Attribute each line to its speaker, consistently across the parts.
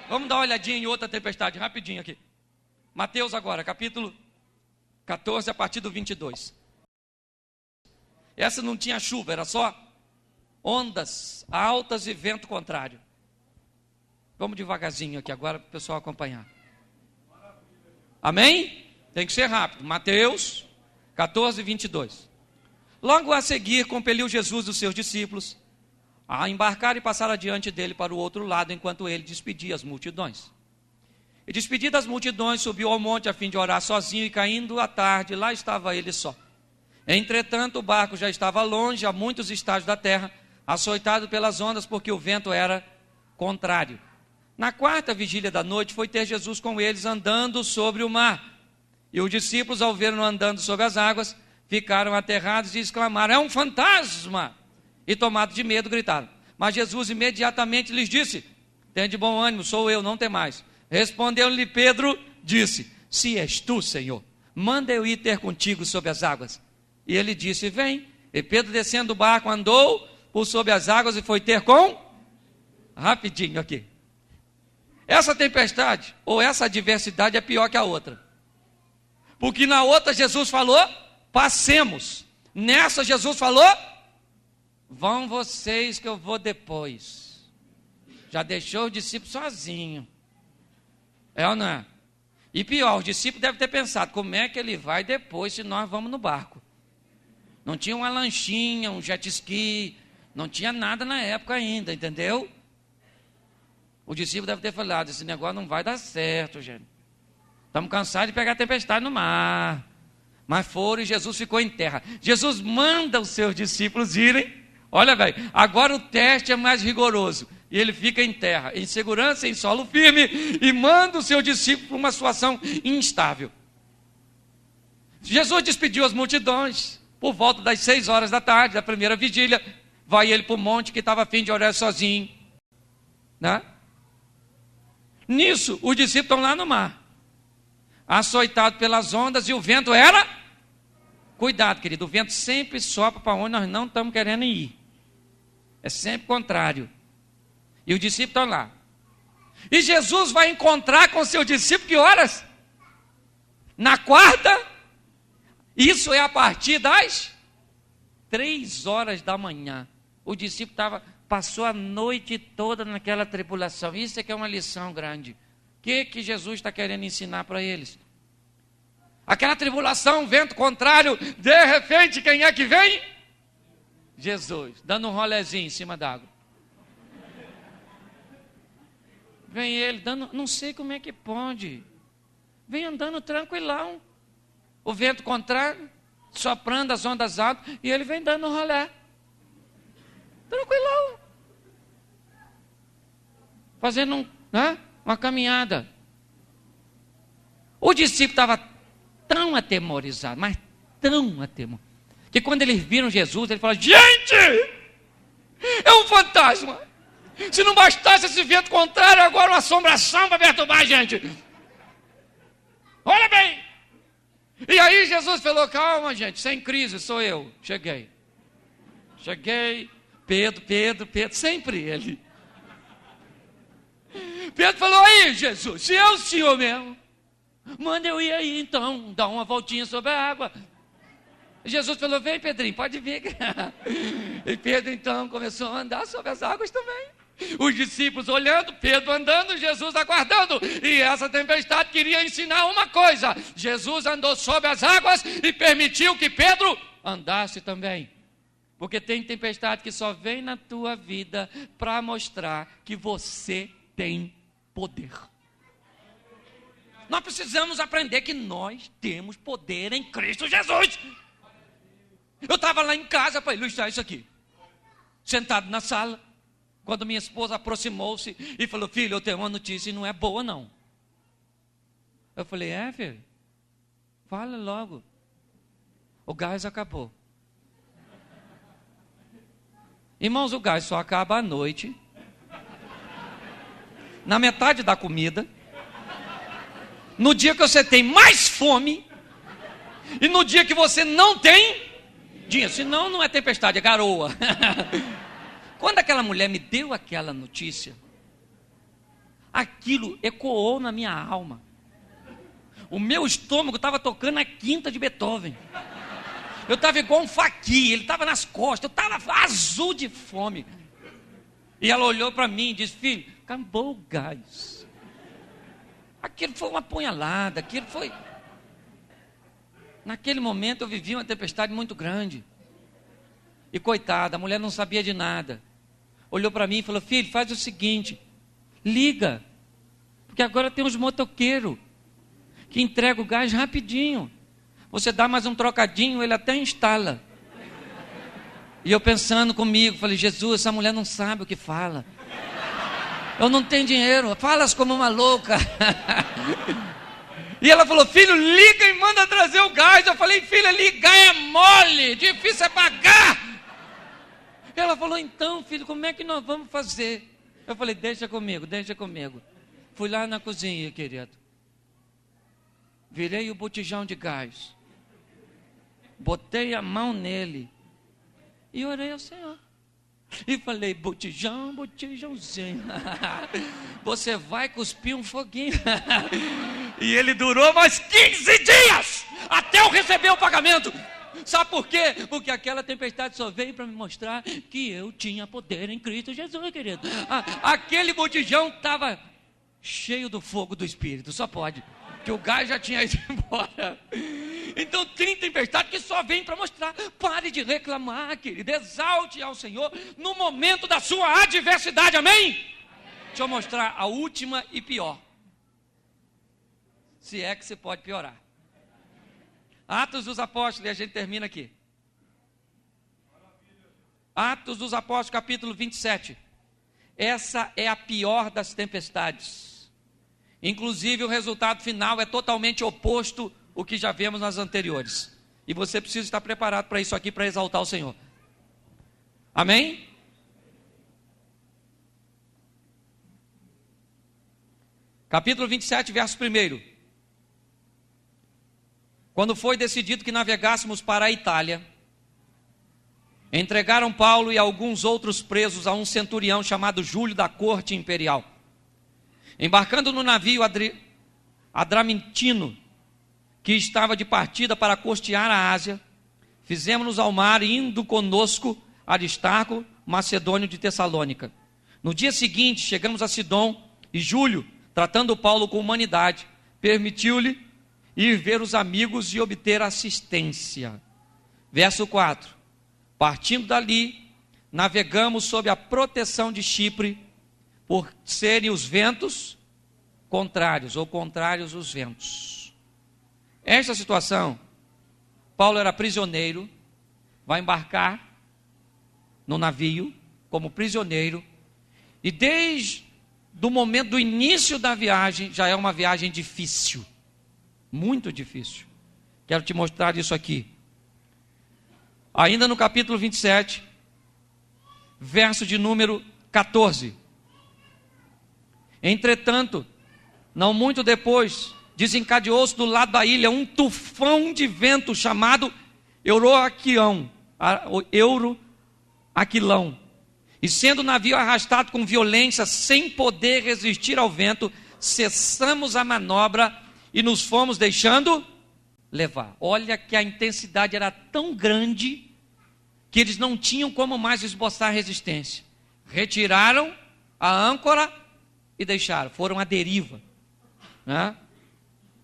Speaker 1: Vamos dar uma olhadinha em outra tempestade, rapidinho aqui. Mateus agora, capítulo 14, a partir do 22. Essa não tinha chuva, era só ondas altas e vento contrário. Vamos devagarzinho aqui agora para o pessoal acompanhar. Amém? Tem que ser rápido. Mateus 14, 22. Logo a seguir, compeliu Jesus os seus discípulos a embarcar e passar adiante dele para o outro lado, enquanto ele despedia as multidões. E despedidas as multidões, subiu ao monte a fim de orar sozinho, e caindo a tarde, lá estava ele só. Entretanto, o barco já estava longe, a muitos estádios da terra, açoitado pelas ondas, porque o vento era contrário. Na quarta vigília da noite, foi ter Jesus com eles andando sobre o mar. E os discípulos, ao vê-lo andando sobre as águas, ficaram aterrados e exclamaram: é um fantasma! E tomados de medo, gritaram. Mas Jesus imediatamente lhes disse: tende bom ânimo, sou eu, não temais. Respondeu-lhe Pedro, disse: se és tu, Senhor, manda eu ir ter contigo sobre as águas. E ele disse: vem. E Pedro, descendo do barco, andou por sobre as águas e foi ter com... Rapidinho aqui. Essa tempestade, ou essa adversidade, é pior que a outra. Porque na outra Jesus falou: passemos. Nessa Jesus falou: vão vocês que eu vou depois. Já deixou o discípulo sozinho. É ou não é? E pior, os discípulos devem ter pensado: como é que ele vai depois se nós vamos no barco? Não tinha uma lanchinha, um jet ski, não tinha nada na época ainda, entendeu? O discípulo deve ter falado: esse negócio não vai dar certo, gente. Estamos cansados de pegar tempestade no mar. Mas foram e Jesus ficou em terra. Jesus manda os seus discípulos irem. Olha, velho, agora o teste é mais rigoroso. E ele fica em terra, em segurança, em solo firme, e manda o seu discípulo para uma situação instável. Jesus despediu as multidões. Por volta das 6 horas da tarde, da primeira vigília, vai ele para o monte, que estava a fim de orar sozinho, né? Nisso, os discípulos estão lá no mar, açoitados pelas ondas, e o vento era... Cuidado, querido, o vento sempre sopra para onde nós não estamos querendo ir. É sempre contrário. E os discípulos estão lá. E Jesus vai encontrar com seu discípulo que horas? Na quarta. Isso é a partir das 3 horas da manhã. O discípulo passou a noite toda naquela tribulação. Isso é que é uma lição grande. O que Jesus está querendo ensinar para eles? Aquela tribulação, vento contrário, de repente, quem é que vem? Jesus, dando um rolezinho em cima d'água. Vem ele, dando, não sei como é que pode. Vem andando tranquilão. O vento contrário, soprando as ondas altas, e ele vem dando um rolé. Tranquilão. Fazendo uma caminhada. O discípulo estava tão atemorizado, mas tão atemorizado, que quando eles viram Jesus, ele falou: gente, é um fantasma. Se não bastasse esse vento contrário, agora uma assombração para perturbar a gente. Olha bem. E aí Jesus falou: calma, gente, sem crise, sou eu. Cheguei. Pedro, sempre ele. Pedro falou: aí, Jesus, se é o Senhor mesmo, manda eu ir aí então, dar uma voltinha sobre a água. Jesus falou: vem, Pedrinho, pode vir. E Pedro então começou a andar sobre as águas também. Os discípulos olhando, Pedro andando, Jesus aguardando. E essa tempestade queria ensinar uma coisa: Jesus andou sobre as águas e permitiu que Pedro andasse também. Porque tem tempestade que só vem na tua vida para mostrar que você tem poder. Nós precisamos aprender que nós temos poder em Cristo Jesus. Eu estava lá em casa para ilustrar isso aqui, sentado na sala, quando minha esposa aproximou-se e falou: filho, eu tenho uma notícia e não é boa não. Eu falei: é, filho? Fala logo. O gás acabou. Irmãos, o gás só acaba à noite, na metade da comida, no dia que você tem mais fome e no dia que você não tem dinheiro. Senão não é tempestade, é garoa. Quando aquela mulher me deu aquela notícia, Aquilo ecoou na minha alma. O meu estômago estava tocando a quinta de Beethoven. Eu estava igual um faqui, ele estava nas costas, eu estava azul de fome. E ela olhou para mim e disse: filho, acabou o gás. Aquilo foi uma apunhalada, aquilo foi... Naquele momento eu vivi uma tempestade muito grande. E coitada, a mulher não sabia de nada. Olhou para mim e falou: filho, faz o seguinte, liga, porque agora tem uns motoqueiros que entregam o gás rapidinho. Você dá mais um trocadinho, ele até instala. E eu pensando comigo, falei: Jesus, essa mulher não sabe o que fala. Eu não tenho dinheiro, falas como uma louca. E ela falou: filho, liga e manda trazer o gás. Eu falei: filha, ligar é mole, difícil é pagar. Ela falou: então, filho, como é que nós vamos fazer? Eu falei: deixa comigo, deixa comigo. Fui lá na cozinha, querido. Virei o botijão de gás. Botei a mão nele. E orei ao Senhor. E falei: botijão, botijãozinho. Você vai cuspir um foguinho. E ele durou mais 15 dias. Até eu receber o pagamento. Sabe por quê? Porque aquela tempestade só veio para me mostrar que eu tinha poder em Cristo Jesus, querido. Aquele botijão estava cheio do fogo do Espírito. Só pode. Que o gás já tinha ido embora. Então tem tempestade que só vem para mostrar. Pare de reclamar, querido. Exalte ao Senhor no momento da sua adversidade. Amém? Deixa eu mostrar a última e pior. Se é que você pode piorar. Atos dos Apóstolos, e a gente termina aqui. Atos dos Apóstolos, capítulo 27. Essa é a pior das tempestades. Inclusive o resultado final é totalmente oposto ao que já vemos nas anteriores. E você precisa estar preparado para isso aqui, para exaltar o Senhor. Amém? Capítulo 27, verso 1. Quando foi decidido que navegássemos para a Itália, entregaram Paulo e alguns outros presos a um centurião chamado Júlio da corte imperial. Embarcando no navio Adramintino, que estava de partida para costear a Ásia, fizemos-nos ao mar, indo conosco Aristarco, macedônio de Tessalônica. No dia seguinte, chegamos a Sidom, e Júlio, tratando Paulo com humanidade, permitiu-lhe ir ver os amigos e obter assistência. Verso 4. Partindo dali, navegamos sob a proteção de Chipre, por serem os ventos contrários, ou contrários os ventos. Esta situação, Paulo era prisioneiro, vai embarcar no navio como prisioneiro, e desde o momento do início da viagem, já é uma viagem difícil, muito difícil. Quero te mostrar isso aqui. Ainda no capítulo 27, verso de número 14. Entretanto, não muito depois, desencadeou-se do lado da ilha um tufão de vento chamado Euroaquilão. E sendo o navio arrastado com violência, sem poder resistir ao vento, cessamos a manobra e nos fomos deixando levar. Olha que a intensidade era tão grande que eles não tinham como mais esboçar resistência. Retiraram a âncora e deixaram, foram à deriva, né?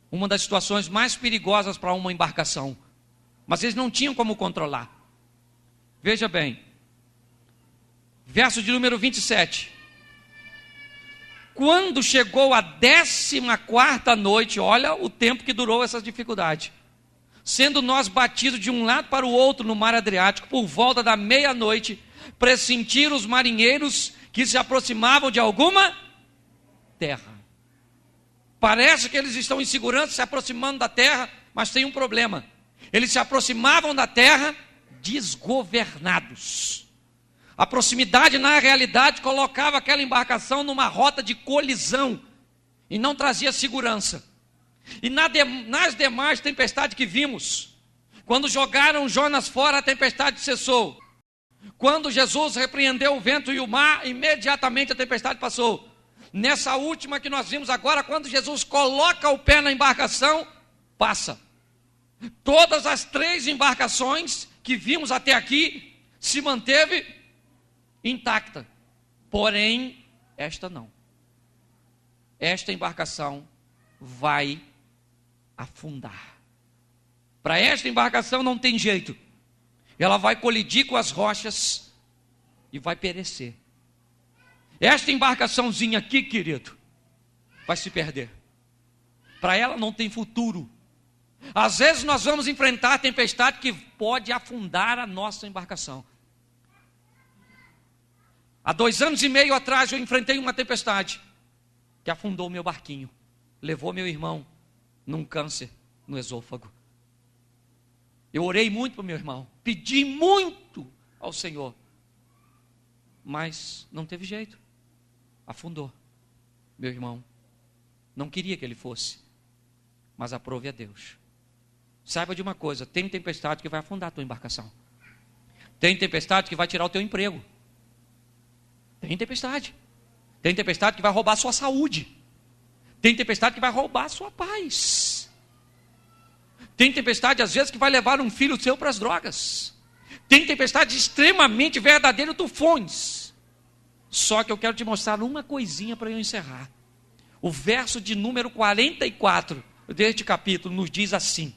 Speaker 1: Uma das situações mais perigosas para uma embarcação, mas eles não tinham como controlar. Veja bem, verso de número 27. Quando chegou a 14ª noite, olha o tempo que durou essa dificuldade, sendo nós batidos de um lado para o outro no mar Adriático, por volta da meia-noite, pressentiram os marinheiros que se aproximavam de alguma terra. Parece que eles estão em segurança, se aproximando da terra, mas tem um problema. Eles se aproximavam da terra desgovernados. A proximidade, na realidade, colocava aquela embarcação numa rota de colisão e não trazia segurança. E nas demais tempestades que vimos, quando jogaram Jonas fora, a tempestade cessou. Quando Jesus repreendeu o vento e o mar, imediatamente a tempestade passou. Nessa última que nós vimos agora, quando Jesus coloca o pé na embarcação, passa. Todas as 3 embarcações que vimos até aqui se manteve intacta. Porém, esta não. Esta embarcação vai afundar. Para esta embarcação não tem jeito. Ela vai colidir com as rochas e vai perecer. Esta embarcaçãozinha aqui, querido, vai se perder. Para ela não tem futuro. Às vezes nós vamos enfrentar a tempestade que pode afundar a nossa embarcação. Há 2 anos e meio atrás eu enfrentei uma tempestade que afundou meu barquinho. Levou meu irmão num câncer no esôfago. Eu orei muito para o meu irmão. Pedi muito ao Senhor. Mas não teve jeito. Afundou. Meu irmão. Não queria que ele fosse. Mas aprove a Deus. Saiba de uma coisa. Tem tempestade que vai afundar a tua embarcação. Tem tempestade que vai tirar o teu emprego. Tem tempestade. Tem tempestade que vai roubar a sua saúde. Tem tempestade que vai roubar a sua paz. Tem tempestade, às vezes, que vai levar um filho seu para as drogas. Tem tempestade extremamente verdadeira, tufões. Só que eu quero te mostrar uma coisinha para eu encerrar. O verso de número 44 deste capítulo nos diz assim: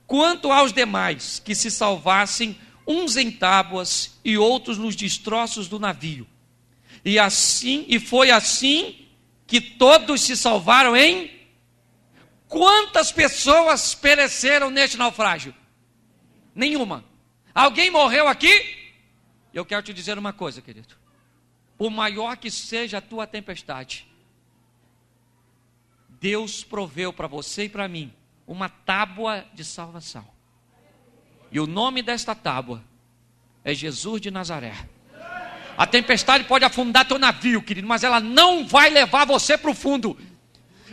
Speaker 1: quanto aos demais que se salvassem, uns em tábuas e outros nos destroços do navio. E foi assim que todos se salvaram em... Quantas pessoas pereceram neste naufrágio? Nenhuma. Alguém morreu aqui? Eu quero te dizer uma coisa, querido. Por maior que seja a tua tempestade, Deus proveu para você e para mim uma tábua de salvação. E o nome desta tábua é Jesus de Nazaré. A tempestade pode afundar teu navio, querido, mas ela não vai levar você para o fundo.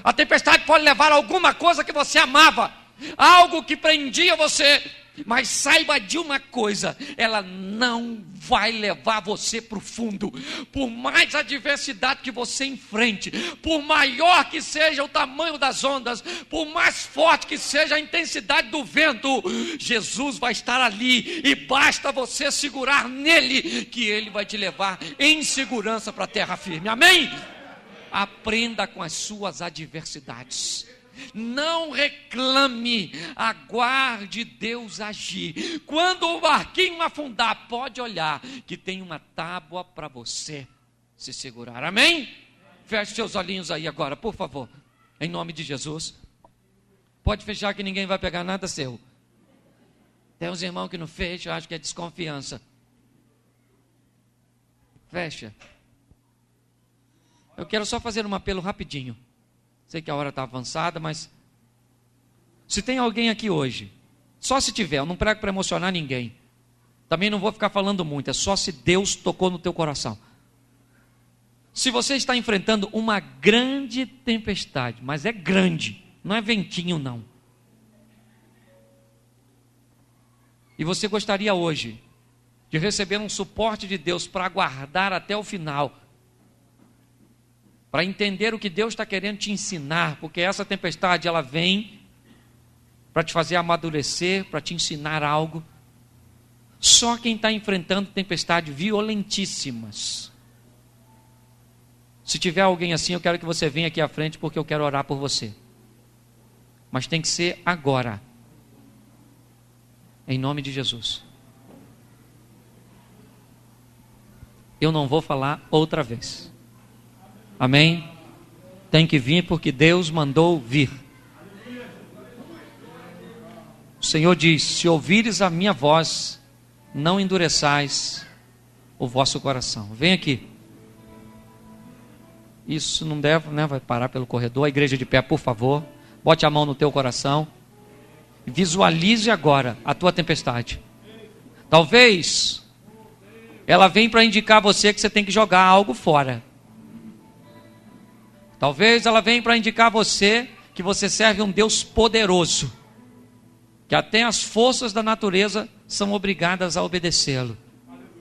Speaker 1: A tempestade pode levar alguma coisa que você amava, algo que prendia você, mas saiba de uma coisa, ela não vai levar você para o fundo. Por mais adversidade que você enfrente, por maior que seja o tamanho das ondas, por mais forte que seja a intensidade do vento, Jesus vai estar ali e basta você segurar nele, que ele vai te levar em segurança para a terra firme. Amém? Aprenda com as suas adversidades. Não reclame, aguarde Deus agir. Quando o barquinho afundar, pode olhar que tem uma tábua para você se segurar. Amém? Feche seus olhinhos aí agora, por favor, em nome de Jesus. Pode fechar que ninguém vai pegar nada seu. Tem uns irmãos que não fecham, eu acho que é desconfiança. Fecha. Eu quero só fazer um apelo rapidinho. Sei que a hora está avançada, mas se tem alguém aqui hoje, só se tiver, eu não prego para emocionar ninguém. Também não vou ficar falando muito, é só se Deus tocou no teu coração. Se você está enfrentando uma grande tempestade, mas é grande, não é ventinho não. E você gostaria hoje de receber um suporte de Deus para aguardar até o final, para entender o que Deus está querendo te ensinar, porque essa tempestade ela vem para te fazer amadurecer, para te ensinar algo. Só quem está enfrentando tempestades violentíssimas. Se tiver alguém assim, eu quero que você venha aqui à frente, porque eu quero orar por você. Mas tem que ser agora. Em nome de Jesus. Eu não vou falar outra vez. Amém? Tem que vir porque Deus mandou vir. O Senhor diz: se ouvires a minha voz, não endureçais o vosso coração. Vem aqui. Isso não deve, né? Vai parar pelo corredor. A igreja de pé, por favor. Bote a mão no teu coração. Visualize agora a tua tempestade. Talvez ela venha para indicar a você que você tem que jogar algo fora. Talvez ela venha para indicar a você que você serve um Deus poderoso, que até as forças da natureza são obrigadas a obedecê-lo.